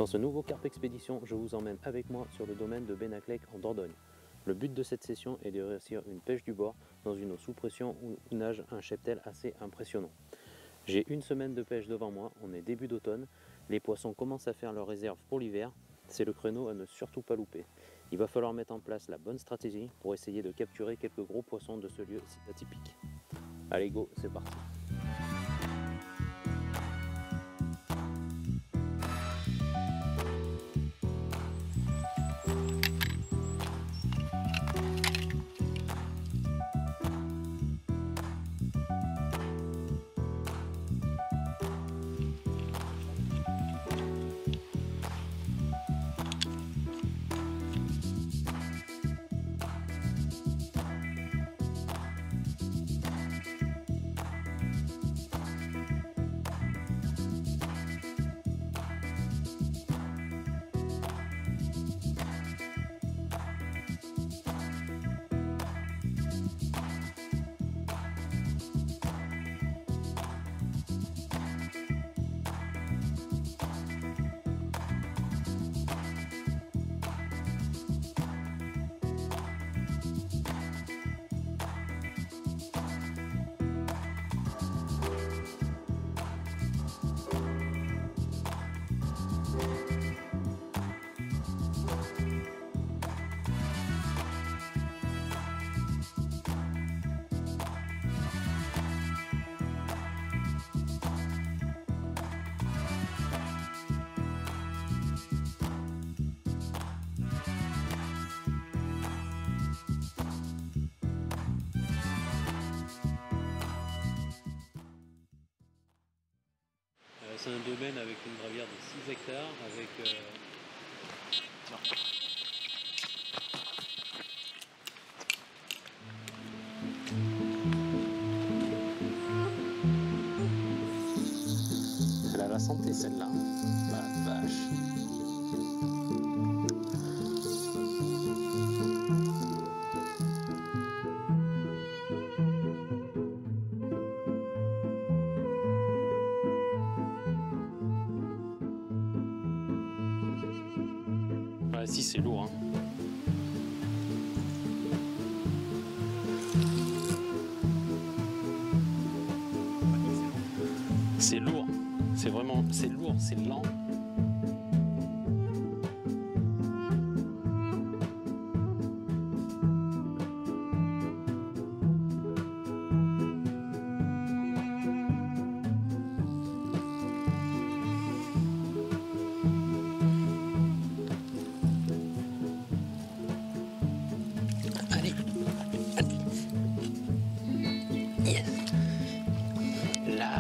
Dans ce nouveau Carpe Expédition, je vous emmène avec moi sur le domaine de Benaclec en Dordogne. Le but de cette session est de réussir une pêche du bord dans une eau sous pression où nage un cheptel assez impressionnant. J'ai une semaine de pêche devant moi, on est début d'automne, les poissons commencent à faire leur réserve pour l'hiver, c'est le créneau à ne surtout pas louper. Il va falloir mettre en place la bonne stratégie pour essayer de capturer quelques gros poissons de ce lieu si atypique. Allez go, c'est parti. C'est un domaine avec une gravière de 6 hectares avec elle a la santé celle-là. La vache. Ouais, si c'est lourd, hein. C'est lourd, c'est vraiment, c'est lourd, c'est lent. Allez, allez. Yes. Là.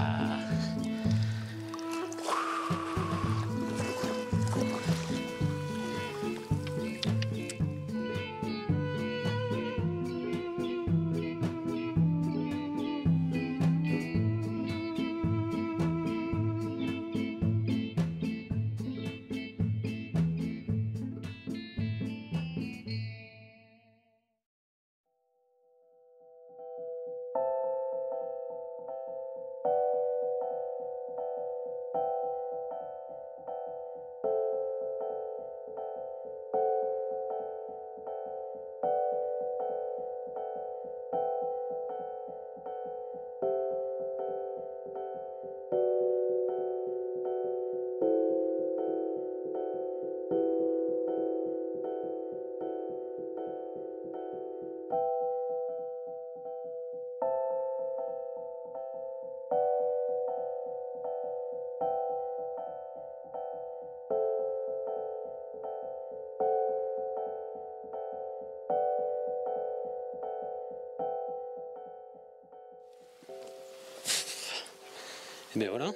Et bien voilà,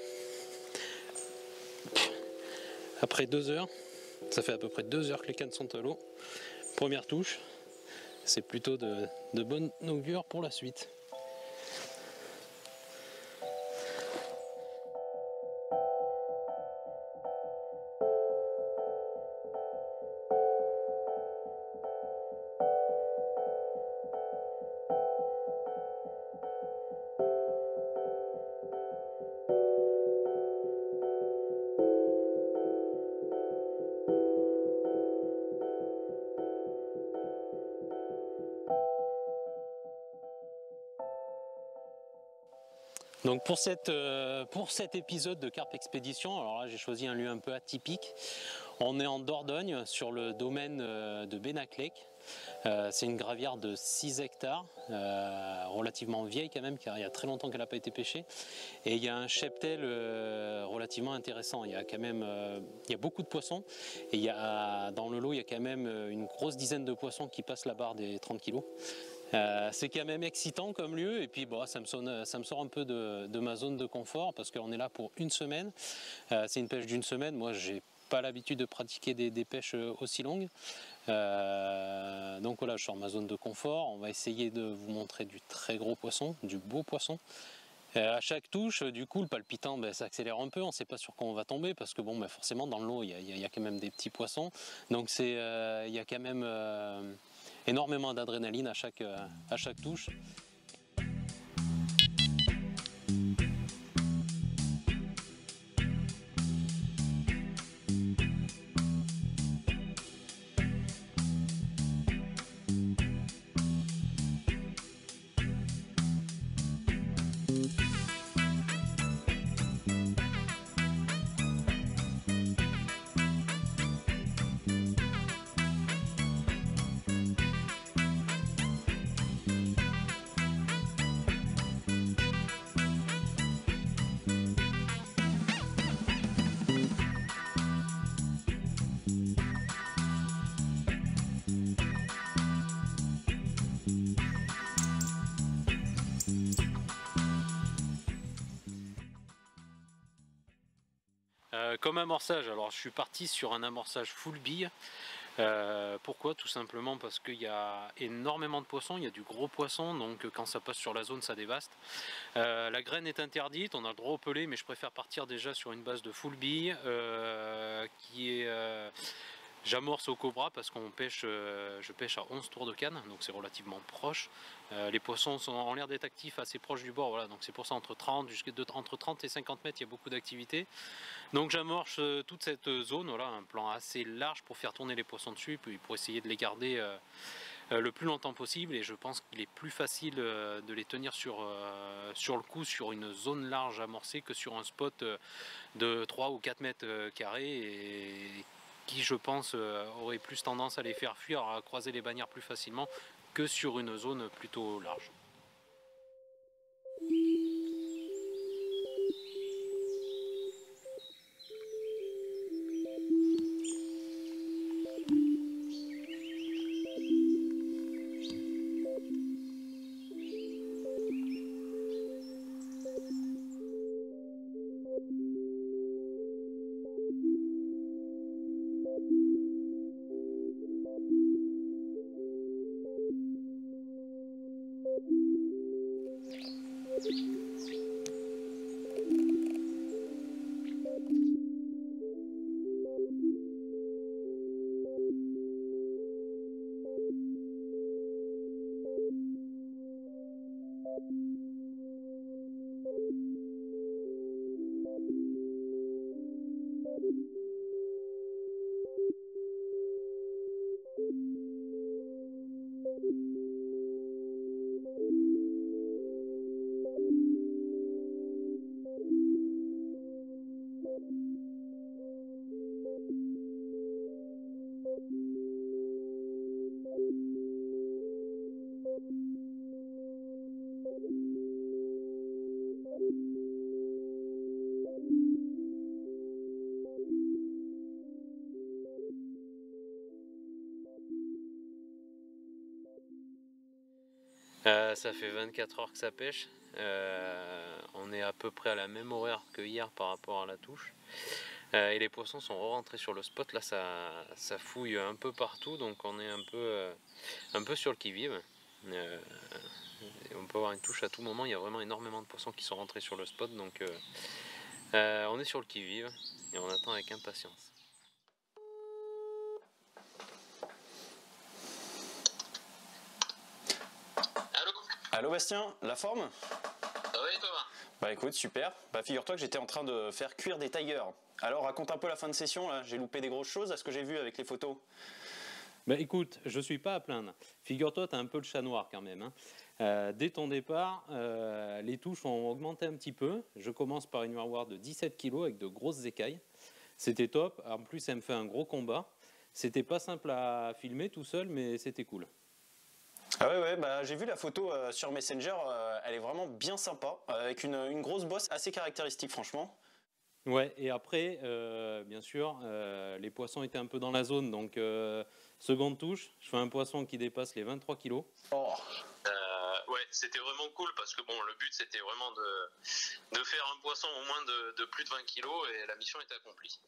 après 2 heures, ça fait à peu près 2 heures que les cannes sont à l'eau. Première touche, c'est plutôt de bonne augure pour la suite. Donc pour cet épisode de Carpe Expédition, alors là j'ai choisi un lieu un peu atypique. On est en Dordogne sur le domaine de Benaclec. C'est une gravière de 6 hectares, relativement vieille quand même, car il y a très longtemps qu'elle n'a pas été pêchée. Et il y a un cheptel relativement intéressant. Il y a quand même il y a beaucoup de poissons. Et dans le lot, il y a quand même une grosse dizaine de poissons qui passent la barre des 30 kg. C'est quand même excitant comme lieu, et puis bon, ça me sort un peu de ma zone de confort parce qu'on est là pour une semaine. C'est une pêche d'une semaine. Moi, j'ai pas l'habitude de pratiquer des pêches aussi longues. Donc voilà, je sors ma zone de confort. On va essayer de vous montrer du très gros poisson, du beau poisson. À chaque touche, du coup, le palpitant, ça accélère un peu. On ne sait pas sur quoi on va tomber parce que bon, forcément, dans l'eau, il y a quand même des petits poissons. Donc il y a quand même énormément d'adrénaline à chaque touche. Comme amorçage, alors je suis parti sur un amorçage full bille. Pourquoi? Tout simplement parce qu'il y a énormément de poissons, il y a du gros poisson, donc quand ça passe sur la zone, ça dévaste. La graine est interdite, on a le droit au pelé, mais je préfère partir déjà sur une base de full bille qui est... J'amorce au cobra parce qu'on pêche, je pêche à 11 tours de canne, donc c'est relativement proche. Les poissons ont l'air d'être actifs assez proches du bord, voilà, donc c'est pour ça entre 30 et 50 mètres, il y a beaucoup d'activité. Donc j'amorce toute cette zone, voilà, un plan assez large pour faire tourner les poissons dessus, puis pour essayer de les garder le plus longtemps possible. Et je pense qu'il est plus facile de les tenir sur le coup sur une zone large amorcée que sur un spot de 3 ou 4 mètres carrés, et qui je pense aurait plus tendance à les faire fuir, à croiser les bannières plus facilement que sur une zone plutôt large. Ça fait 24 heures que ça pêche. On est à peu près à la même horaire que hier par rapport à la touche. Et les poissons sont rentrés sur le spot. Là, ça fouille un peu partout, donc on est un peu sur le qui-vive. On peut avoir une touche à tout moment. Il y a vraiment énormément de poissons qui sont rentrés sur le spot, donc on est sur le qui-vive et on attend avec impatience. Allô Bastien, la forme? Ça va et toi? Bah écoute, super. Bah figure-toi que j'étais en train de faire cuire des tigers. Alors raconte un peu la fin de session là, j'ai loupé des grosses choses à ce que j'ai vu avec les photos. Bah écoute, je suis pas à plaindre. Figure-toi, tu as un peu le chat noir quand même, hein. Dès ton départ, les touches ont augmenté un petit peu. Je commence par une miroir de 17 kg avec de grosses écailles. C'était top. En plus, elle me fait un gros combat. C'était pas simple à filmer tout seul, mais c'était cool. Ah ouais, bah, j'ai vu la photo sur Messenger, elle est vraiment bien sympa, avec une grosse bosse assez caractéristique franchement. Ouais, et après, bien sûr, les poissons étaient un peu dans la zone. Donc, seconde touche, je fais un poisson qui dépasse les 23 kilos. Oh. Ouais, c'était vraiment cool parce que bon, le but c'était vraiment de faire un poisson au moins de plus de 20 kilos et la mission était accomplie.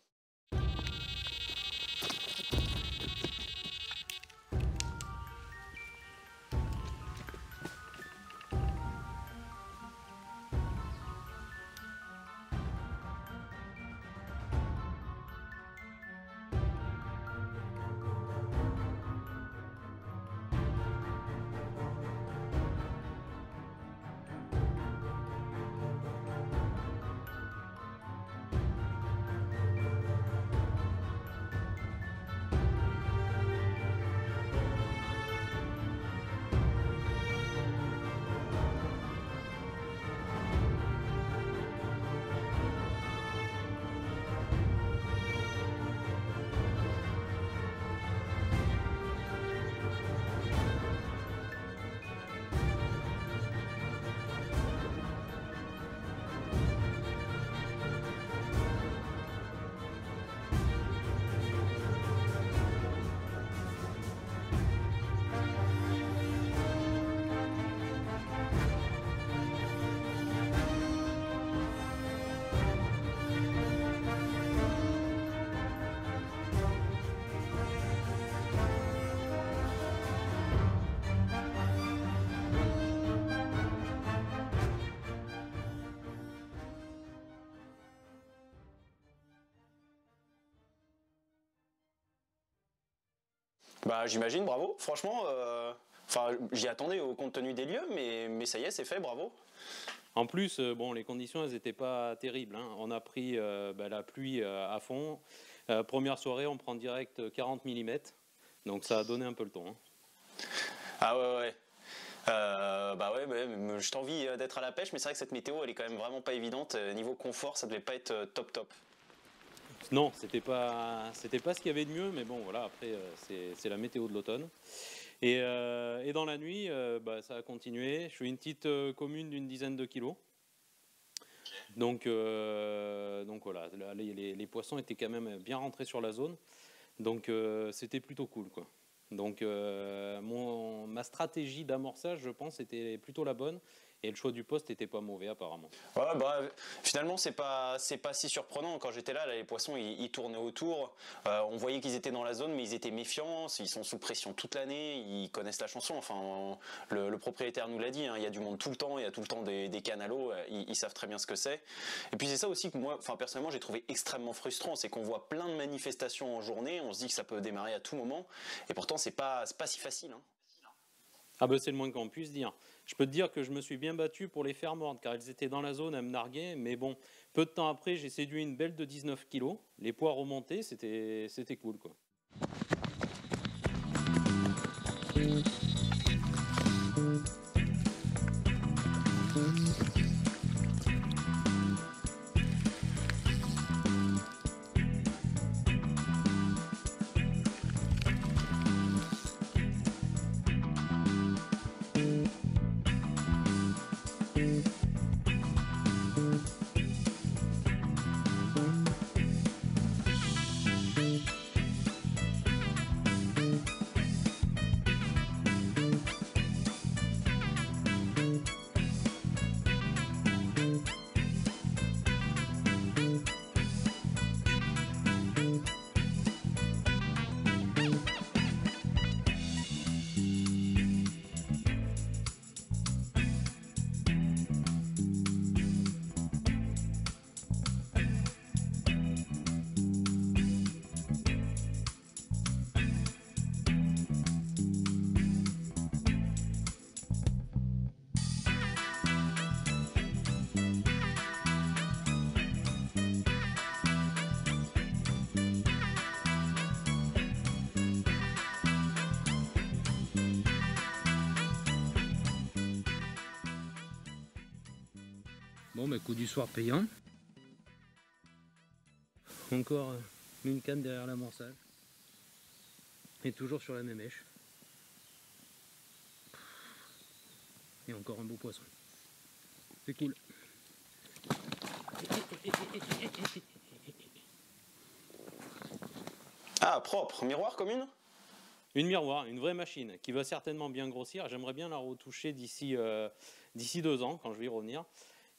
Bah j'imagine, bravo, franchement, enfin j'y attendais au compte tenu des lieux, mais ça y est, c'est fait, bravo. En plus, bon, les conditions, elles n'étaient pas terribles, hein. On a pris la pluie à fond. Première soirée, on prend direct 40 mm. Donc ça a donné un peu le ton, hein. Ah ouais. Bah ouais, je t'envie d'être à la pêche, mais c'est vrai que cette météo, elle est quand même vraiment pas évidente. Niveau confort, ça devait pas être top. Non, c'était pas ce qu'il y avait de mieux, mais bon, voilà, après, c'est la météo de l'automne. Et dans la nuit, ça a continué. Je fais une petite commune d'une dizaine de kilos. Donc voilà, là, les poissons étaient quand même bien rentrés sur la zone. Donc c'était plutôt cool, quoi. Donc ma stratégie d'amorçage, je pense, était plutôt la bonne. Et le choix du poste n'était pas mauvais apparemment. Ouais, bah finalement c'est pas si surprenant. Quand j'étais là, les poissons ils tournaient autour. On voyait qu'ils étaient dans la zone, mais ils étaient méfiants. Ils sont sous pression toute l'année. Ils connaissent la chanson. Enfin, le propriétaire nous l'a dit. Hein, il y a du monde tout le temps. Il y a tout le temps des canalos. Ils savent très bien ce que c'est. Et puis c'est ça aussi que moi, enfin personnellement, j'ai trouvé extrêmement frustrant. C'est qu'on voit plein de manifestations en journée. On se dit que ça peut démarrer à tout moment. Et pourtant c'est pas si facile, hein. Ah ben c'est le moins qu'on puisse dire. Je peux te dire que je me suis bien battu pour les faire mordre, car ils étaient dans la zone à me narguer. Mais bon, peu de temps après, j'ai séduit une belle de 19 kilos. Les poids remontés, c'était cool, quoi. Bon, bah, coup du soir payant. Encore une canne derrière l'amorçage. Et toujours sur la même mèche. Et encore un beau poisson. C'est cool. Ah, propre. Miroir commune? Une miroir, une vraie machine qui va certainement bien grossir. J'aimerais bien la retoucher d'ici 2 ans quand je vais y revenir.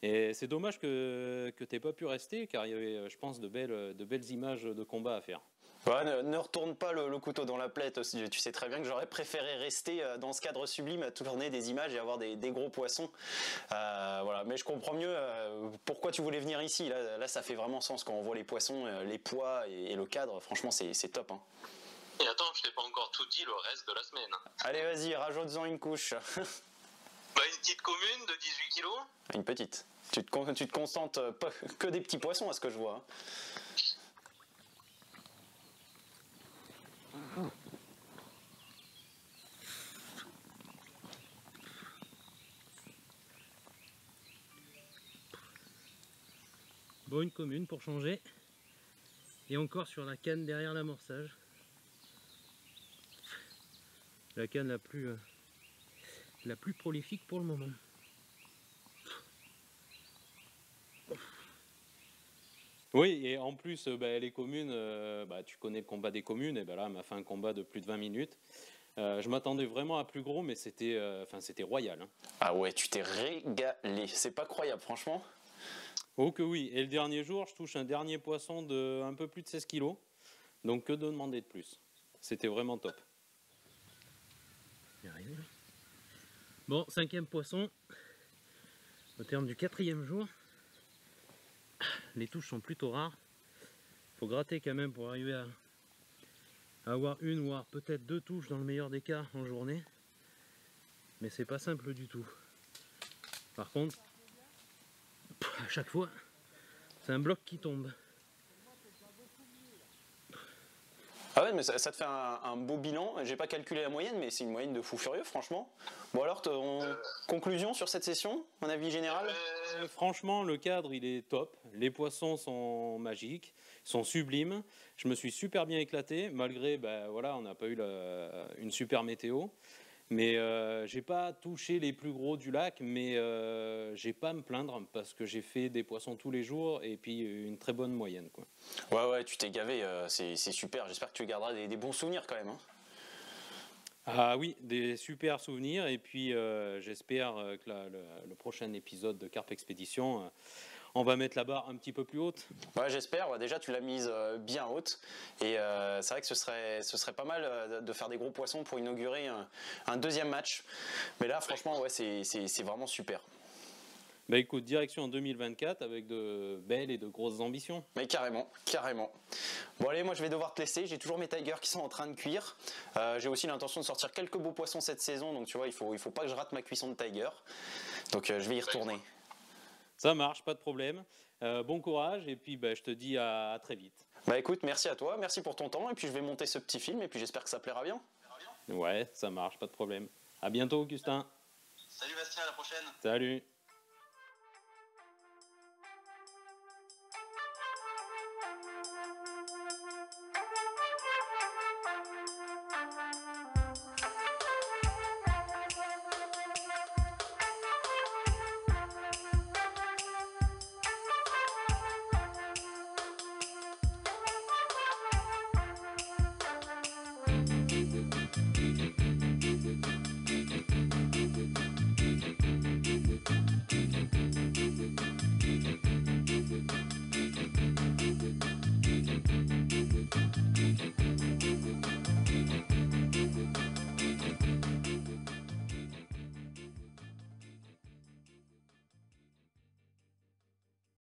Et c'est dommage que tu n'aies pas pu rester car il y avait, je pense, de belles images de combat à faire. Ouais, ne retourne pas le couteau dans la plaie. Tu sais très bien que j'aurais préféré rester dans ce cadre sublime à tourner des images et avoir des gros poissons. Voilà. Mais je comprends mieux pourquoi tu voulais venir ici. Là, ça fait vraiment sens quand on voit les poissons, les poids et le cadre. Franchement, c'est top. Hein. Et attends, je t'ai pas encore tout dit le reste de la semaine. Allez, vas-y, rajoute-en une couche. Bah, une petite commune de 18 kilos. Une petite. Tu te concentres pas que des petits poissons à ce que je vois. Hein. Bon, une commune pour changer. Et encore sur la canne derrière l'amorçage. La canne la plus prolifique pour le moment. Oui, et en plus, les communes, tu connais le combat des communes, et là, elle m'a fait un combat de plus de 20 minutes. Je m'attendais vraiment à plus gros, mais c'était royal. Hein. Ah ouais, tu t'es régalé. C'est pas croyable, franchement. Oh que oui, et le dernier jour, je touche un dernier poisson de un peu plus de 16 kilos. Donc que de demander de plus. C'était vraiment top. Bon, 5e poisson. Au terme du 4e jour. Les touches sont plutôt rares. Il faut gratter quand même pour arriver à avoir une, voire peut-être 2 touches dans le meilleur des cas en journée. Mais c'est pas simple du tout. Par contre, à chaque fois, c'est un bloc qui tombe. Ah ouais, mais ça te fait un beau bilan. J'ai pas calculé la moyenne, mais c'est une moyenne de fou furieux, franchement. Bon alors, conclusion sur cette session, un avis général? Franchement, le cadre, il est top. Les poissons sont magiques, sont sublimes. Je me suis super bien éclaté, malgré, on n'a pas eu une super météo. Mais j'ai pas touché les plus gros du lac, mais j'ai pas à me plaindre parce que j'ai fait des poissons tous les jours et puis une très bonne moyenne, quoi. Ouais, tu t'es gavé, c'est super. J'espère que tu garderas des bons souvenirs quand même. Hein. Ah oui, des super souvenirs et puis j'espère que le prochain épisode de Carpe Expédition, on va mettre la barre un petit peu plus haute. Ouais, j'espère. Ouais, déjà, tu l'as mise bien haute. Et c'est vrai que ce serait pas mal de faire des gros poissons pour inaugurer un deuxième match. Mais là, franchement, ouais, c'est vraiment super. Écoute, direction en 2024 avec de belles et de grosses ambitions. Mais carrément. Bon allez, moi je vais devoir te laisser, j'ai toujours mes tigers qui sont en train de cuire. J'ai aussi l'intention de sortir quelques beaux poissons cette saison, donc tu vois, il faut pas que je rate ma cuisson de tiger. Donc je vais y retourner. Ça marche, pas de problème. Bon courage et puis je te dis à très vite. Écoute, merci à toi, merci pour ton temps et puis je vais monter ce petit film et puis j'espère que ça plaira bien. Ouais, ça marche, pas de problème. À bientôt, Augustin. Salut Bastien, à la prochaine. Salut.